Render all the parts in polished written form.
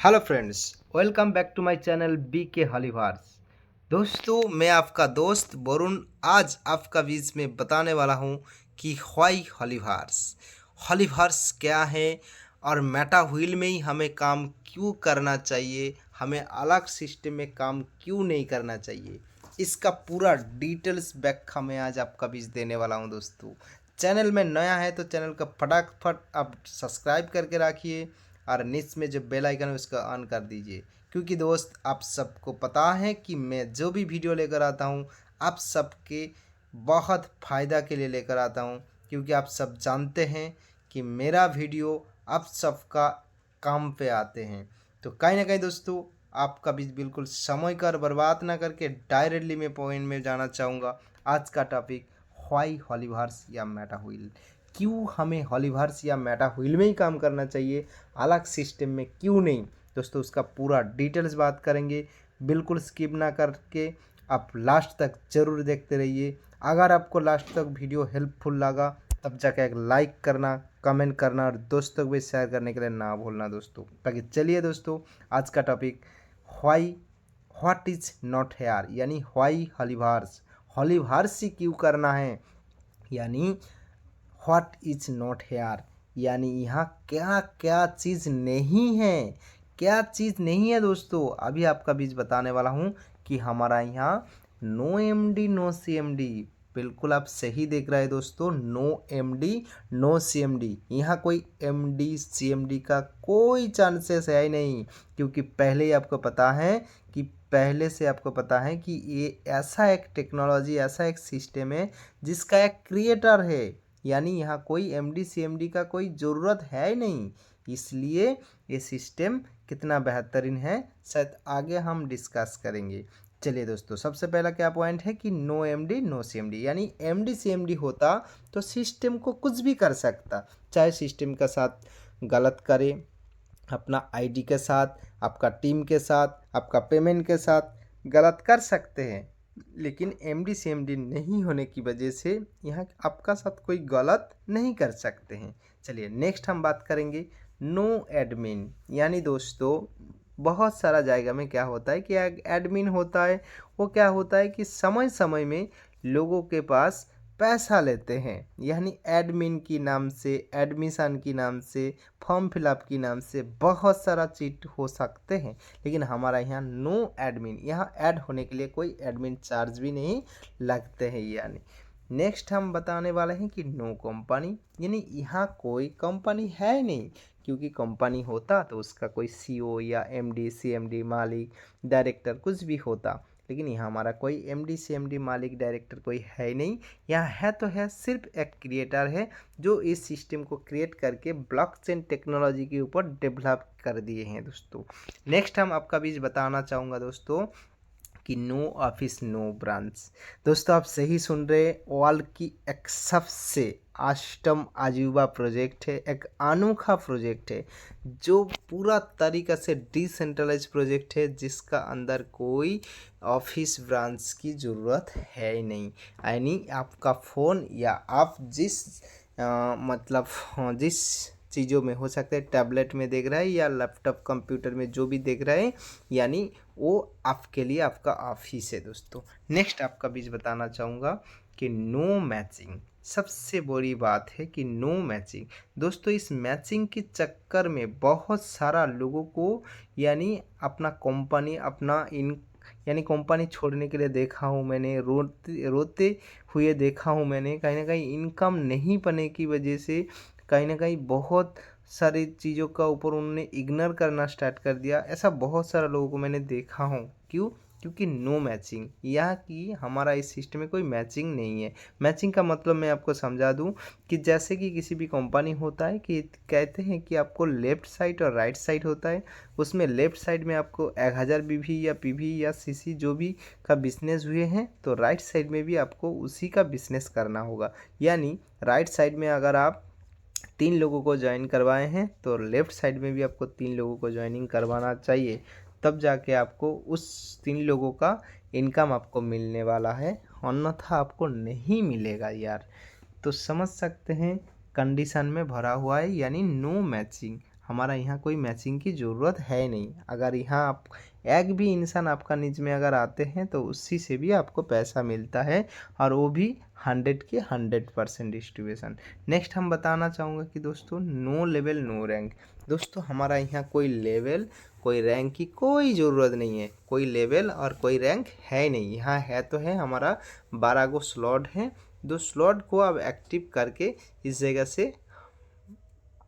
Hello friends, welcome back to my channel B K Hollyverse. दोस्तों, मैं आपका दोस्त वरुण आज आपका बीच में बताने वाला हूँ कि व्हाई हॉलीवर्स हॉलीवर्स क्या है और मेटा व्हील में ही हमें काम क्यों करना चाहिए, हमें अलग सिस्टम में काम क्यों नहीं करना चाहिए। इसका पूरा डिटेल्स व्याख्या मैं आज आपका बीच देने वाला हूँ। दोस्तों, चैनल में नया है तो चैनल का फटाफट आप सब्सक्राइब करके रखिए और नीचे में जो बेल आइकन है उसका ऑन कर दीजिए, क्योंकि दोस्त आप सबको पता है कि मैं जो भी वीडियो लेकर आता हूँ आप सबके बहुत फ़ायदा के लिए लेकर आता हूँ, क्योंकि आप सब जानते हैं कि मेरा वीडियो आप सबका काम पे आते हैं। तो कहीं ना कहीं दोस्तों, आपका भी बिल्कुल समय कर बर्बाद ना करके डायरेक्टली मैं पॉइंट में जाना चाहूँगा। आज का टॉपिक व्हाई हॉलीवर्स या मेटा व्हील, क्यों हमें हॉलीवर्स या मेटा व्हील में ही काम करना चाहिए, अलग सिस्टम में क्यों नहीं। दोस्तों, उसका पूरा डिटेल्स बात करेंगे, बिल्कुल स्किप ना करके आप लास्ट तक ज़रूर देखते रहिए। अगर आपको लास्ट तक वीडियो हेल्पफुल लगा तब जाके एक लाइक करना, कमेंट करना और दोस्तों को भी शेयर करने के लिए ना भूलना दोस्तों। ताकि चलिए दोस्तों, आज का topic why what is not here, यानी व्हाई हॉलीवर्स, हॉलीवर्स ही क्यों करना है, यानी व्हाट इज नॉट हेयर, यानी यहाँ क्या क्या चीज़ नहीं है, क्या चीज़ नहीं है। दोस्तों, अभी आपका बीच बताने वाला हूँ कि हमारा यहाँ नो एमडी नो सीएमडी, बिल्कुल आप सही देख रहे हैं दोस्तों, नो एमडी नो सीएमडी। यहाँ कोई एमडी सीएमडी का कोई चांसेस है ही नहीं, क्योंकि पहले ही आपको पता है कि पहले से आपको पता है कि ये ऐसा एक टेक्नोलॉजी, ऐसा एक सिस्टम है जिसका एक क्रिएटर है, यानी यहाँ कोई एमडी सीएमडी का कोई ज़रूरत है ही नहीं। इसलिए ये सिस्टम कितना बेहतरीन है, शायद आगे हम डिस्कस करेंगे। चलिए दोस्तों, सबसे पहला क्या पॉइंट है कि नो एमडी नो सीएमडी, यानी एमडी सीएमडी होता तो सिस्टम को कुछ भी कर सकता, चाहे सिस्टम के साथ गलत करे, अपना आईडी के साथ, आपका टीम के साथ, आपका पेमेंट के साथ गलत कर सकते हैं। लेकिन एमडी सीएमडी नहीं होने की वजह से यहाँ आपका साथ कोई गलत नहीं कर सकते हैं। चलिए नेक्स्ट हम बात करेंगे नो एडमिन, यानी दोस्तों बहुत सारा जायगा में क्या होता है कि एडमिन होता है, वो क्या होता है कि समय समय में लोगों के पास पैसा लेते हैं, यानी एडमिन की नाम से, एडमिशन की नाम से, फॉर्म फिलअप की नाम से बहुत सारा चीट हो सकते हैं। लेकिन हमारा यहाँ नो एडमिन, यहाँ ऐड होने के लिए कोई एडमिन चार्ज भी नहीं लगते हैं। यानी नेक्स्ट हम बताने वाले हैं कि नो कंपनी, यानी यहाँ कोई कंपनी है नहीं, क्योंकि कंपनी होता तो उसका कोई सीईओ या एमडी सीएमडी मालिक डायरेक्टर कुछ भी होता, लेकिन यहाँ हमारा कोई एमडी सीएमडी मालिक डायरेक्टर कोई है ही नहीं। यहाँ है तो है, सिर्फ एक क्रिएटर है जो इस सिस्टम को क्रिएट करके ब्लॉकचेन टेक्नोलॉजी के ऊपर डेवलप कर दिए हैं। दोस्तों, नेक्स्ट हम आपका बीच बताना चाहूँगा दोस्तों कि नो ऑफिस नो ब्रांच। दोस्तों, आप सही सुन रहे, वर्ल्ड की एक सबसे अष्टम अजूबा प्रोजेक्ट है, एक अनोखा प्रोजेक्ट है जो पूरा तरीक़ा से डिसेंट्रलाइज प्रोजेक्ट है, जिसका अंदर कोई ऑफिस ब्रांच की ज़रूरत है ही नहीं। यानी आपका फ़ोन या आप जिस मतलब जिस चीज़ों में हो सकता है, टैबलेट में देख रहा है या लैपटॉप कंप्यूटर में जो भी देख रहे हैं, यानी वो आपके लिए आपका ऑफिस है। दोस्तों, नेक्स्ट आपका बीच बताना चाहूँगा कि नो मैचिंग, सबसे बड़ी बात है कि नो मैचिंग। दोस्तों, इस मैचिंग के चक्कर में बहुत सारा लोगों को यानी अपना कंपनी, अपना इन यानी कंपनी छोड़ने के लिए देखा हूँ मैंने, रोते रोते हुए देखा हूँ मैंने। कहीं ना कहीं इनकम नहीं पाने की वजह से कहीं ना कहीं बहुत सारी चीज़ों का ऊपर उन्होंने इग्नोर करना स्टार्ट कर दिया। ऐसा बहुत सारा लोगों को मैंने देखा हूँ। क्यों? क्योंकि नो मैचिंग, यह कि हमारा इस सिस्टम में कोई मैचिंग नहीं है। मैचिंग का मतलब मैं आपको समझा दूं कि जैसे कि किसी भी कंपनी होता है कि कहते हैं कि आपको लेफ़्ट साइड और राइट साइड होता है, उसमें लेफ़्ट साइड में आपको 1000 बीवी या पीवी या सीसी जो भी का बिजनेस हुए हैं, तो राइट साइड में भी आपको उसी का बिजनेस करना होगा। यानी राइट साइड में अगर आप 3 लोगों को ज्वाइन करवाए हैं तो लेफ़्ट साइड में भी आपको 3 लोगों को ज्वाइनिंग करवाना चाहिए, तब जाके आपको उस 3 लोगों का इनकम आपको मिलने वाला है, अन्यथा आपको नहीं मिलेगा यार। तो समझ सकते हैं, कंडीशन में भरा हुआ है, यानी नो मैचिंग। हमारा यहाँ कोई मैचिंग की ज़रूरत है नहीं। अगर यहाँ आप एक भी इंसान आपका निज में अगर आते हैं तो उसी से भी आपको पैसा मिलता है, और वो भी 100 के 100% डिस्ट्रीब्यूशन। नेक्स्ट हम बताना चाहूँगा कि दोस्तों नो लेवल नो रैंक। दोस्तों हमारा यहाँ कोई लेवल कोई रैंक की कोई ज़रूरत नहीं है, कोई लेवल और कोई रैंक है नहीं। यहाँ है तो है हमारा 12 गो स्लॉट है, 2 स्लॉट को आप एक्टिव करके इस जगह से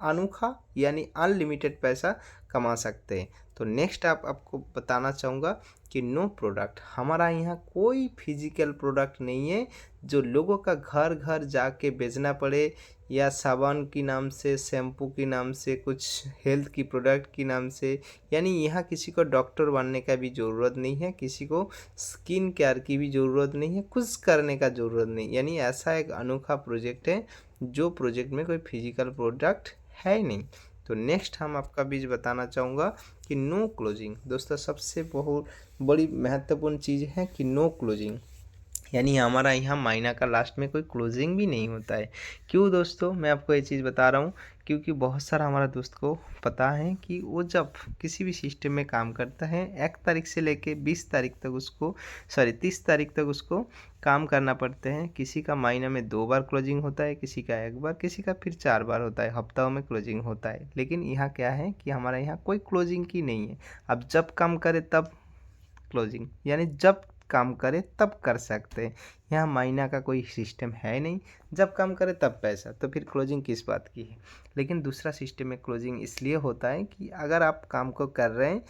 अनोखा यानी अनलिमिटेड पैसा कमा सकते हैं। तो नेक्स्ट आपको बताना चाहूँगा कि नो प्रोडक्ट, हमारा यहाँ कोई फिजिकल प्रोडक्ट नहीं है जो लोगों का घर घर जाके बेचना पड़े, या साबुन के नाम से, शैम्पू के नाम से, कुछ हेल्थ की प्रोडक्ट के नाम से। यानी यहाँ किसी को डॉक्टर बनने का भी ज़रूरत नहीं है, किसी को स्किन केयर की भी ज़रूरत नहीं है, कुछ करने का ज़रूरत नहीं। यानी ऐसा एक अनोखा प्रोजेक्ट है जो प्रोजेक्ट में कोई फिजिकल प्रोडक्ट है नहीं। तो नेक्स्ट हम आपका बीज बताना चाहूँगा कि नो क्लोजिंग। दोस्तों सबसे बहुत बड़ी महत्वपूर्ण चीज़ है कि नो क्लोजिंग, यानी हमारा यहाँ महीना का लास्ट में कोई क्लोजिंग भी नहीं होता है। क्यों दोस्तों मैं आपको ये चीज़ बता रहा हूँ, क्योंकि बहुत सारा हमारा दोस्त को पता है कि वो जब किसी भी सिस्टम में काम करता है 1 तारीख से लेके 20 तारीख तक उसको 30 तारीख तक उसको काम करना पड़ते हैं। किसी का महीना में 2 बार क्लोजिंग होता है, किसी का 1 बार, किसी का फिर 4 बार होता है, हफ्ताओं में क्लोजिंग होता है। लेकिन यहाँ क्या है कि हमारा यहाँ कोई क्लोजिंग की नहीं है। अब जब काम करे तब क्लोजिंग, यानी जब काम करे तब कर सकते हैं। यहाँ महीना का कोई सिस्टम है नहीं, जब काम करे तब पैसा, तो फिर क्लोजिंग किस बात की है। लेकिन दूसरा सिस्टम में क्लोजिंग इसलिए होता है कि अगर आप काम को कर रहे हैं,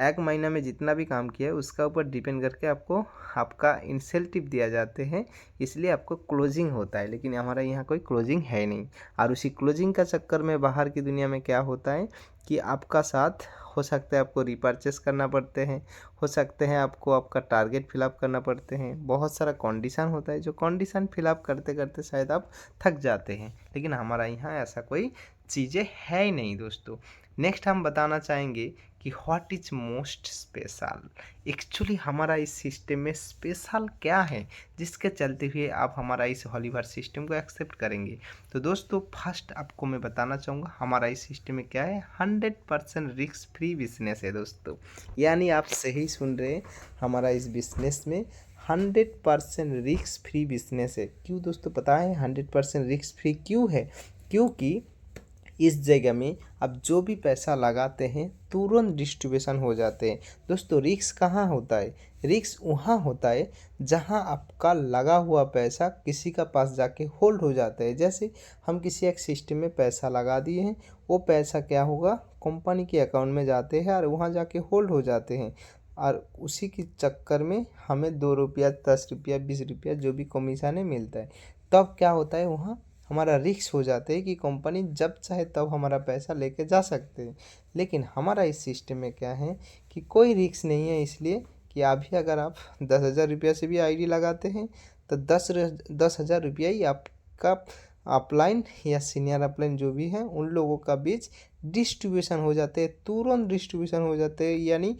1 महीना में जितना भी काम किया है उसका ऊपर डिपेंड करके आपको आपका इंसेंटिव दिया जाते हैं, इसलिए आपको क्लोजिंग होता है। लेकिन हमारा यहाँ कोई क्लोजिंग है नहीं। और उसी क्लोजिंग का चक्कर में बाहर की दुनिया में क्या होता है कि आपका साथ हो सकता है आपको रिपर्चेस करना पड़ते हैं, हो सकते हैं आपको आपका टारगेट फिलअप करना पड़ते हैं, बहुत सारा कंडीशन होता है जो कंडीशन फिलअप करते करते शायद आप थक जाते हैं। लेकिन हमारा यहाँ ऐसा कोई चीज़ें है ही नहीं दोस्तों। नेक्स्ट हम बताना चाहेंगे कि what is most special. Actually हमारा इस सिस्टम में स्पेशल क्या है जिसके चलते हुए आप हमारा इस हॉलीवर सिस्टम को एक्सेप्ट करेंगे। तो दोस्तों फर्स्ट आपको मैं बताना चाहूँगा हमारा इस सिस्टम में क्या है, 100% रिस्क फ्री बिजनेस है दोस्तों। यानी आप सही सुन रहे हैं, हमारा इस बिजनेस में 100% रिस्क फ्री बिजनेस है। क्यों दोस्तों पता है 100% रिस्क फ्री क्यों है? क्योंकि इस जगह में आप जो भी पैसा लगाते हैं तुरंत डिस्ट्रीब्यूशन हो जाते हैं। दोस्तों रिस्क कहाँ होता है? रिस्क वहाँ होता है जहाँ आपका लगा हुआ पैसा किसी का पास जाके होल्ड हो जाता है। जैसे हम किसी एक सिस्टम में पैसा लगा दिए हैं, वो पैसा क्या होगा, कंपनी के अकाउंट में जाते हैं और वहाँ जाके होल्ड हो जाते हैं, और उसी के चक्कर में हमें 2 रुपया, 10 रुपया, 20 रुपया जो भी कमीशन है मिलता है। तब क्या होता है, वहाँ हमारा रिस्क हो जाता है कि कंपनी जब चाहे तब हमारा पैसा लेके जा सकते हैं। लेकिन हमारा इस सिस्टम में क्या है कि कोई रिस्क नहीं है, इसलिए कि अभी अगर आप 10,000 रुपया से भी आईडी लगाते हैं तो 10,000 रुपया ही आपका अपलाइन या सीनियर अपलाइन जो भी है उन लोगों का बीच डिस्ट्रीब्यूशन हो जाते हैं, तुरंत डिस्ट्रीब्यूशन हो जाते हैं। यानी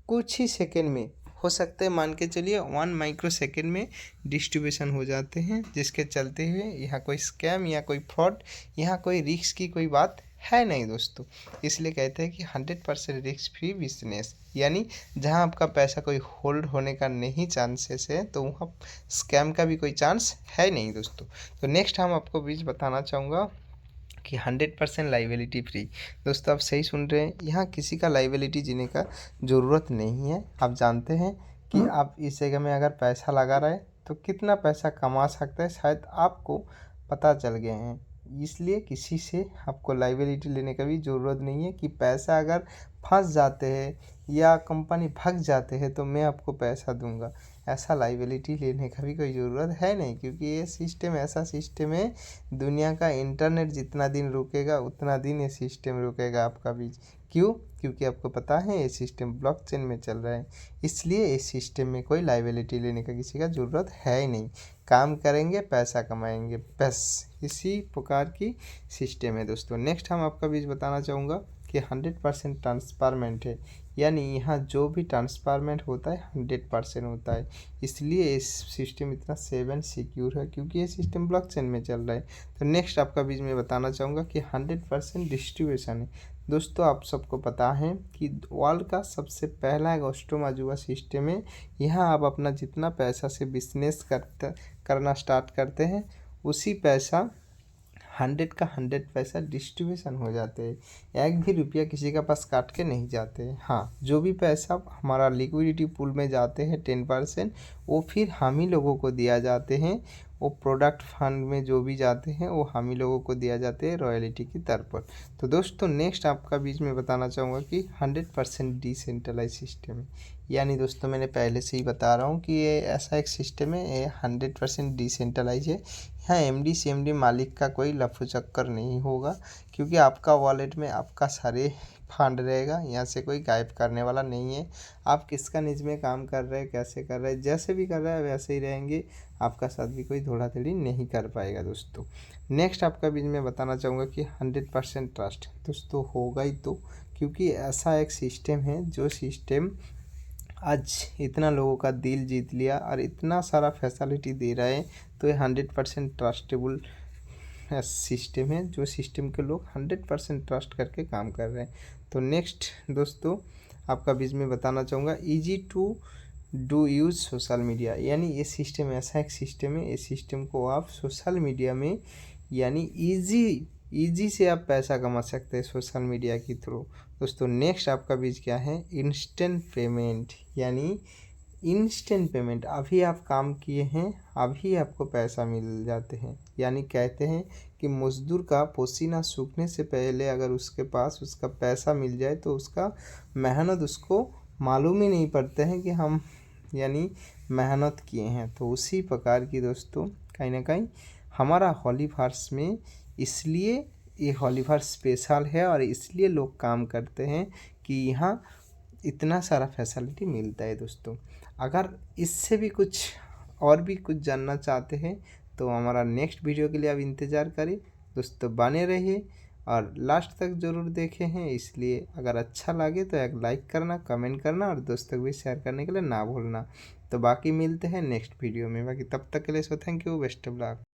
कुछ ही सेकेंड में, हो सकते हैं मान के चलिए 1 माइक्रो सेकेंड में डिस्ट्रीब्यूशन हो जाते हैं, जिसके चलते हुए यहाँ कोई स्कैम या कोई फ्रॉड, यहाँ कोई रिस्क की कोई बात है नहीं दोस्तों। इसलिए कहते हैं कि 100% रिस्क फ्री बिजनेस, यानी जहाँ आपका पैसा कोई होल्ड होने का नहीं चांसेस है, तो वहाँ स्कैम का भी कोई चांस है नहीं दोस्तों। तो नेक्स्ट हम आपको बीच बताना चाहूँगा कि 100% लाइबिलिटी फ्री। दोस्तों आप सही सुन रहे हैं, यहाँ किसी का लाइबिलिटी जीने का ज़रूरत नहीं है। आप जानते हैं कि आप इस जगह में अगर पैसा लगा रहे तो कितना पैसा कमा सकते हैं, शायद आपको पता चल गए हैं। इसलिए किसी से आपको लाइबिलिटी लेने का भी ज़रूरत नहीं है कि पैसा अगर फंस जाते हैं या कंपनी भाग जाते हैं तो मैं आपको पैसा दूंगा। ऐसा लाइबिलिटी लेने का भी कोई ज़रूरत है नहीं, क्योंकि ये सिस्टम ऐसा सिस्टम है, दुनिया का इंटरनेट जितना दिन रुकेगा उतना दिन ये सिस्टम रुकेगा आपका भी। क्यों? क्योंकि आपको पता है ये सिस्टम ब्लॉकचेन में चल रहा है, इसलिए इस सिस्टम में कोई लाइबिलिटी लेने का किसी का ज़रूरत है ही नहीं। काम करेंगे पैसा कमाएंगे, बस इसी प्रकार की सिस्टम है दोस्तों। नेक्स्ट हम आपका बीच बताना चाहूँगा कि 100% ट्रांसपारमेंट है, यानी यहाँ जो भी ट्रांसपारमेंट होता है 100% होता है। इसलिए इस सिस्टम इतना सेफ एंड सिक्योर है, क्योंकि ये सिस्टम ब्लॉकचेन में चल रहा है। तो नेक्स्ट आपका बीच में बताना चाहूँगा कि 100% डिस्ट्रीब्यूशन है। दोस्तों आप सबको पता है कि वर्ल्ड का सबसे पहला एगोस्टोमा जुआ सिस्टम है। यहाँ आप अपना जितना पैसा से बिजनेस करना स्टार्ट करते हैं, उसी पैसा 100 का 100 पैसा डिस्ट्रीब्यूशन हो जाते हैं। एक भी रुपया किसी का पास काट के नहीं जाते हैं। हाँ, जो भी पैसा हमारा लिक्विडिटी पूल में जाते हैं 10%, वो फिर हम ही लोगों को दिया जाते हैं। वो प्रोडक्ट फंड में जो भी जाते हैं वो हम ही लोगों को दिया जाते हैं रॉयल्टी की तर्ज पर। तो दोस्तों नेक्स्ट आपका बीच में बताना चाहूँगा कि 100% डिसेंट्रलाइज सिस्टम है। यानी दोस्तों मैंने पहले से ही बता रहा हूँ कि ये ऐसा एक सिस्टम है, ये 100% डिसेंट्रलाइज है। यहाँ एमडी सीएमडी मालिक का कोई लफू चक्कर नहीं होगा, क्योंकि आपका वॉलेट में आपका सारे फंड रहेगा। यहाँ से कोई गायब करने वाला नहीं है। आप किसका निज में काम कर रहे हैं, कैसे कर रहे हैं, जैसे भी कर रहे हैं वैसे ही रहेंगे। आपका साथ भी कोई धोखाधड़ी नहीं कर पाएगा। दोस्तों नेक्स्ट आपका बीच में बताना चाहूँगा कि 100% ट्रस्ट दोस्तों होगा ही, तो क्योंकि ऐसा एक सिस्टम है जो सिस्टम आज इतना लोगों का दिल जीत लिया और इतना सारा फैसिलिटी दे रहा है। तो ये 100% ट्रस्टेबल सिस्टम है, जो सिस्टम के लोग 100% ट्रस्ट करके काम कर रहे हैं। तो नेक्स्ट दोस्तों आपका बीच में बताना चाहूँगा easy to do use social media. यानी ये सिस्टम ऐसा एक सिस्टम है, इस सिस्टम को आप सोशल मीडिया में यानी ईजी से आप पैसा कमा सकते हैं सोशल मीडिया के थ्रू। दोस्तों नेक्स्ट आपका बीच क्या है, इंस्टेंट पेमेंट। यानी इंस्टेंट पेमेंट, अभी आप काम किए हैं अभी आपको पैसा मिल जाते हैं। यानी कहते हैं कि मजदूर का पसीना सूखने से पहले अगर उसके पास उसका पैसा मिल जाए तो उसका मेहनत उसको मालूम ही नहीं पड़ते हैं कि हम यानी मेहनत किए हैं। तो उसी प्रकार की दोस्तों कहीं ना कहीं हमारा हॉलीवर्स में इसलिए ये हॉलीवर्स स्पेशल है और इसलिए लोग काम करते हैं कि यहाँ इतना सारा फैसिलिटी मिलता है। दोस्तों अगर इससे भी कुछ और भी कुछ जानना चाहते हैं तो हमारा नेक्स्ट वीडियो के लिए आप इंतज़ार करें। दोस्तों बने रहिए और लास्ट तक ज़रूर देखे हैं, इसलिए अगर अच्छा लगे तो एक लाइक करना, कमेंट करना और दोस्तों को भी शेयर करने के लिए ना भूलना। तो बाकी मिलते हैं नेक्स्ट वीडियो में। बाकी तब तक के लिए so thank you, best of luck.